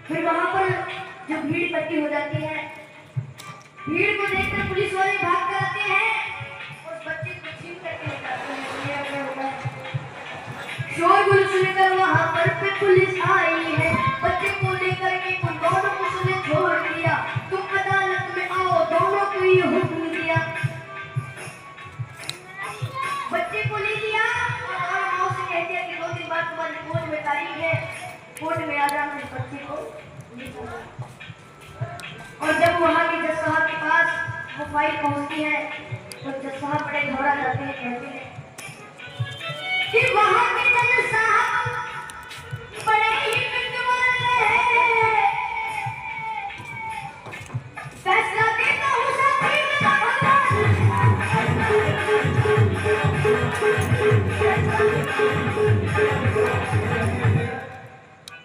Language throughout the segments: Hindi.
फिर वहां पर जो भीड़ इकट्ठी हो जाती है, भीड़ को देखकर पुलिस वाले भाग कर आते हैं और बच्चे को छीन करके ले जाते हैं। ये क्या होता है? शोरगुल सुनकर वहां पर पुलिस आई है, बच्चे को लेकर के उन दोनों को उसने छोड़ दिया। तुम अदालत में आओ, दोनों को ये हुक्म दिया। बच्चे को ले लिया और माँ से कह दिया कि 2 दिन बाद तुम्हारी कोर्ट में तारीख है, कोर्ट में आ जाना। इस बच्चे को और जब वहां के जज साहब के पास वो फाइल पहुंचती है तो जज साहब बड़े घबरा जाते हैं, कहते हैं कि वहां के जज साहब बड़े ही विद्वान हैं, फैसला देता हूं साथी मेरा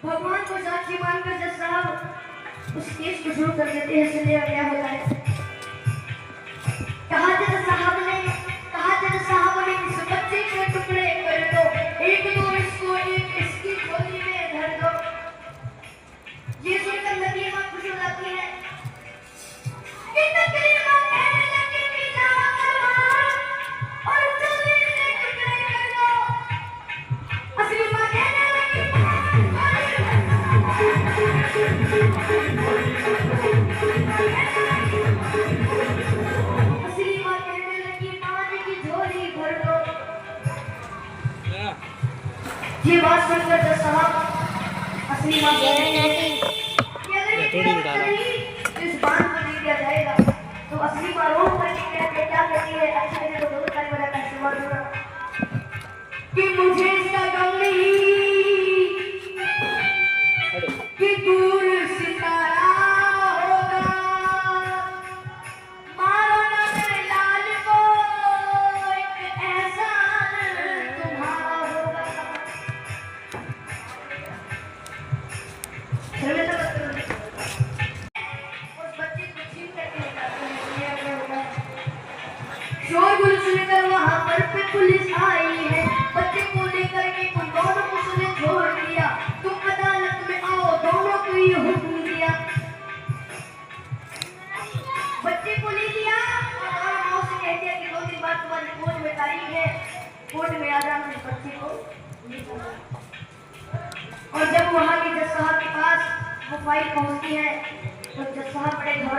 भगवान को साक्षी मानकर जज साहब उस केस को शुरू कर देते हैं। इसलिए क्या होता है? कहा जज साहब ने इस बच्चे के टुकड़े कर दो, एक दो इसको, एक इसकी झोली में धर दो। ये सुनकर नदीमा खुश हो जाती है कि तकरीबा कहने लगी कि जाओ करवाओ और झोली में टुकड़े कर दो। असली मां कहने लगी ये बात सुनकर जज साहब असली मां कहने लगी कि अगर इस बात को दे दिया जाएगा तो असली मां रो करके क्या कहती है? अच्छा मेरे को जरूर ताली बजाकर आशीर्वाद देना कि मुझे इसका गम नहीं कि दूर सितारा होगा, मारो ना मेरे लाल को, एक एहसान तुम्हारा होगा। उस बच्चे को छीन करके ले जाते हैं। ये क्या होता है? शोरगुल सुनकर वहां पर पुलिस आई है, बच्चे को लेकर के उन दोनों को उसने छोड़ दिया। तुम अदालत में आओ, दोनों को ये हुक्म दिया। बच्चे को ले लिया और माँ से कह दिया कि 2 दिन बाद तुम्हारी कोर्ट में तारीख है, कोर्ट में आ जाना। इस बच्चे को और जब वहां के जज साहब के पास वो फाइल पहुंचती है तो जज साहब बड़े